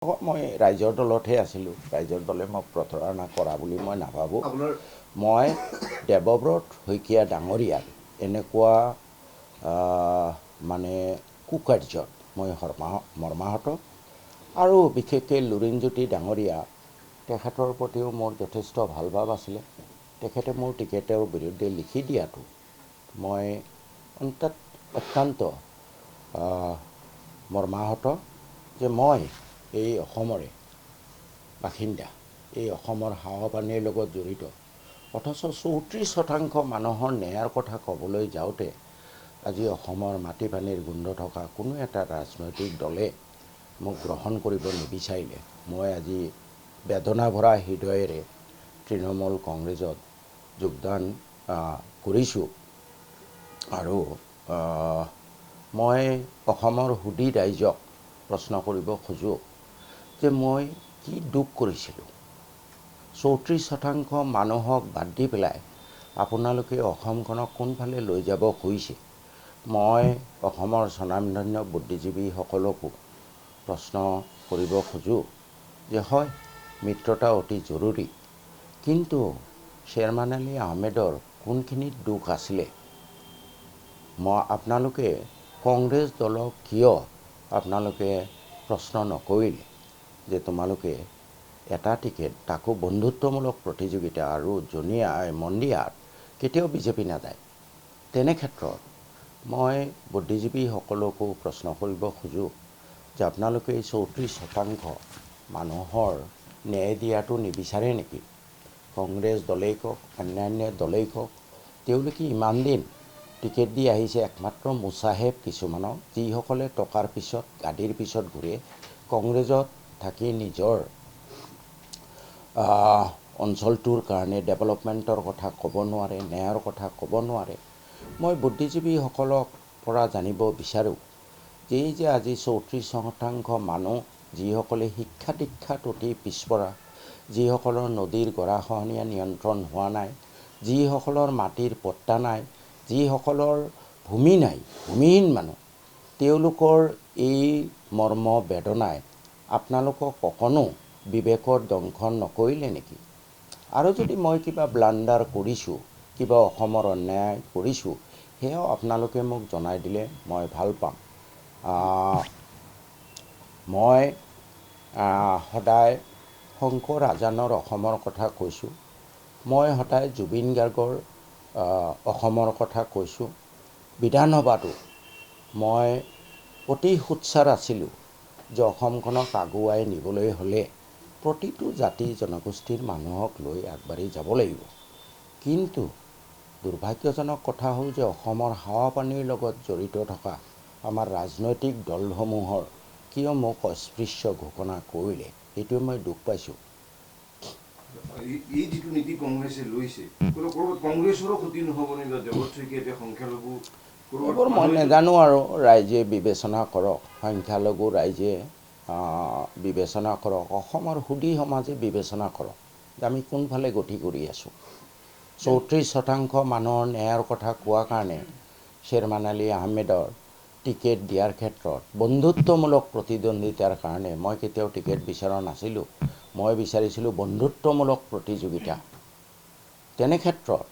মই ৰাইজৰ দলতহে আছিলোঁ। ৰাইজৰ দলে মোক প্ৰতাৰণা কৰা বুলি মই নাভাবোঁ। মই দেৱব্ৰত শইকীয়া ডাঙৰীয়াৰ এনেকুৱা মানে কুকাৰ্যত মই মৰ্মাহত, আৰু বিশেষকৈ লুৰিণজ্যোতি ডাঙৰীয়া, তেখেতৰ প্ৰতিও মোৰ যথেষ্ট ভাল ভাৱ আছিলে। তেখেতে মোৰ টিকেটৰ বিৰুদ্ধে লিখি দিয়াটো মই অত্যন্ত মৰ্মাহত, যে মই এই অসমৰে বাসিন্দা, এই অসমৰ হাৱা পানীৰ লগত জড়িত, অথচ 34% মানুহৰ ন্যায়ৰ কথা ক'বলৈ যাওঁতে আজি অসমৰ মাটি পানীৰ গোন্ধ থকা কোনো এটা ৰাজনৈতিক দলে মোক গ্ৰহণ কৰিব নিবিচাৰিলে মই আজি বেদনা ভৰা হৃদয়েৰে তৃণমূল কংগ্ৰেছত যোগদান কৰিছোঁ। আৰু মই অসমৰ সুধী ৰাইজক প্ৰশ্ন কৰিব খোজোঁ যে মই কি দুখ কৰিছিলোঁ। 34% মানুহক বাদ দি পেলাই আপোনালোকে অসমখনক কোনফালে লৈ যাব খুজিছে। মই অসমৰ স্বনামধন্য বুদ্ধিজীৱীসকলকো প্ৰশ্ন কৰিব খোজোঁ যে হয়, মিত্ৰতা অতি জৰুৰী, কিন্তু শ্বেৰমান আলী আহমেদৰ কোনখিনিত দুখ আছিলে। আপোনালোকে কংগ্ৰেছ দলক কিয় আপোনালোকে প্ৰশ্ন নকৰিলে যে তোমালোকে এটা টিকেট, তাকো বন্ধুত্বমূলক প্ৰতিযোগিতা, আৰু মন্দিয়াত কেতিয়াও বিজেপি নাযায়। তেনে ক্ষেত্ৰত মই বুদ্ধিজীৱীসকলকো প্ৰশ্ন কৰিব খোজোঁ যে আপোনালোকে এই 34% মানুহৰ ন্যায় দিয়াটো নিবিচাৰে নেকি। কংগ্ৰেছ দলেই কওক, অন্যান্য দলেই কওক, তেওঁলোকে ইমান দিন টিকেট দি আহিছে একমাত্ৰ মুচাহেব কিছুমানক, যিসকলে টকাৰ পিছত, গাদীৰ পিছত ঘূৰে, কংগ্ৰেছত থাকি নিজৰ অঞ্চলটোৰ কাৰণে ডেভেলপমেণ্টৰ কথা ক'ব নোৱাৰে, ন্যায়ৰ কথা ক'ব নোৱাৰে। মই বুদ্ধিজীৱীসকলক পৰা জানিব বিচাৰোঁ যে এই যে আজি 34% মানুহ, যিসকলে শিক্ষা দীক্ষাত অতি পিছপৰা, যিসকলৰ নদীৰ গৰাখহনীয়া নিয়ন্ত্ৰণ হোৱা নাই, যিসকলৰ মাটিৰ পট্টা নাই, যিসকলৰ ভূমি নাই, ভূমিহীন মানুহ, তেওঁলোকৰ এই মৰ্ম বেদনাই আপোনালোকক অকণো বিবেকৰ দংশন নকৰিলে নেকি। আৰু যদি মই কিবা ব্লাণ্ডাৰ কৰিছোঁ, কিবা অসমৰ অন্যায় কৰিছোঁ, সেয়াও আপোনালোকে মোক জনাই দিলে মই ভাল পাম। মই সদায় শংকৰ আজানৰ অসমৰ কথা কৈছোঁ, মই সদায় জুবিন গাৰ্গৰ অসমৰ কথা কৈছোঁ। বিধানসভাতো মই অতি সোচ্চাৰ আছিলোঁ যে অসমখনক আগুৱাই নিবলৈ হ'লে প্ৰতিটো জাতি জনগোষ্ঠীৰ মানুহক লৈ আগবাঢ়ি যাব লাগিব। কিন্তু দুৰ্ভাগ্যজনক কথা হ'ল যে অসমৰ হাৱা পানীৰ লগত জড়িত থকা আমাৰ ৰাজনৈতিক দলসমূহৰ কিয় মোক অস্পৃশ্য ঘোষণা কৰিলে, সেইটোৱে মই দুখ পাইছোঁ। এই যিটো নীতি কংগ্ৰেছে লৈছে, কংগ্ৰেছৰো ক্ষতি নহ'বনে? দেৱব্ৰত শইকীয়া এতিয়া সংখ্যালঘু, এইবোৰ মই নাজানো, আৰু ৰাইজে বিবেচনা কৰক, সংখ্যালঘু ৰাইজে বিবেচনা কৰক, অসমৰ সুধী সমাজে বিবেচনা কৰক যে আমি কোনফালে গতি কৰি আছোঁ। 34% মানুহৰ ন্যায়ৰ কথা কোৱাৰ কাৰণে শ্বেৰমান আলী আহমেদৰ টিকেট দিয়াৰ ক্ষেত্ৰত বন্ধুত্বমূলক প্ৰতিদ্বন্দ্বিতাৰ কাৰণে মই কেতিয়াও টিকেট বিচৰা নাছিলোঁ। মই বিচাৰিছিলোঁ বন্ধুত্বমূলক প্ৰতিযোগিতা। তেনে ক্ষেত্ৰত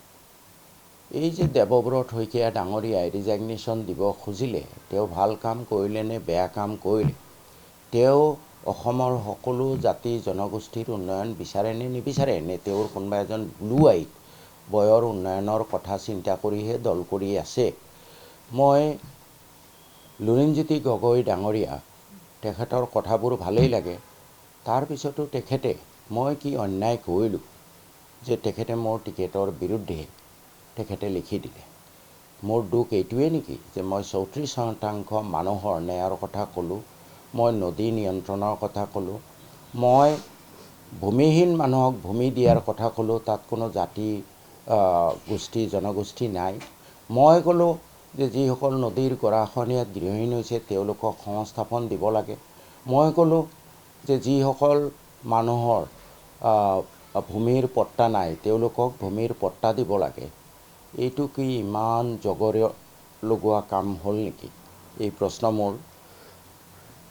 এই যে দেৱব্ৰত শইকীয়া ডাঙৰীয়াই ৰিজাইগনেশ্যন দিব খুজিলে, তেওঁ ভাল কাম কৰিলে নে বেয়া কাম কৰিলে, তেওঁ অসমৰ সকলো জাতি জনগোষ্ঠীৰ উন্নয়ন বিচাৰে নে নিবিচাৰে, নে তেওঁৰ কোনোবা এজন ব্লু আইত বয়ৰ উন্নয়নৰ কথা চিন্তা কৰিহে দল কৰি আছে। মই লুৰিণজ্যোতি গগৈ ডাঙৰীয়া, তেখেতৰ কথাবোৰ ভালেই লাগে। তাৰপিছতো তেখেতে, মই কি অন্যায় কৰিলোঁ যে তেখেতে মোৰ টিকেটৰ বিৰুদ্ধে তেখেতে লিখি দিলে। মোৰ দুখ এইটোৱে নেকি যে মই 34% মানুহৰ ন্যায়ৰ কথা ক'লোঁ, মই নদী নিয়ন্ত্ৰণৰ কথা ক'লোঁ, মই ভূমিহীন মানুহক ভূমি দিয়াৰ কথা ক'লোঁ, তাত কোনো জাতি গোষ্ঠী জনগোষ্ঠী নাই। মই ক'লোঁ যে যিসকল নদীৰ গৰাখহনীয়াত গৃহহীন হৈছে তেওঁলোকক সংস্থাপন দিব লাগে। মই ক'লোঁ যে যিসকল মানুহৰ ভূমিৰ পট্টা নাই তেওঁলোকক ভূমিৰ পট্টা দিব লাগে। এইটো কি ইমান জগৰীয়া লগোৱা কাম হ'ল নেকি? এই প্ৰশ্ন মোৰ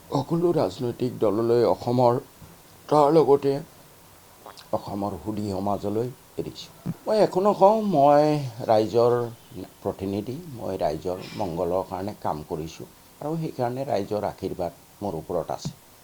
সকলো ৰাজনৈতিক দললৈ অসমৰ তাৰ লগতে অসমৰ সুধী সমাজলৈ এৰিছোঁ। মই এখনো কওঁ, মই ৰাইজৰ প্ৰতিনিধি, মই ৰাইজৰ মংগলৰ কাৰণে কাম কৰিছোঁ আৰু সেইকাৰণে ৰাইজৰ আশীৰ্বাদ মোৰ ওপৰত আছে।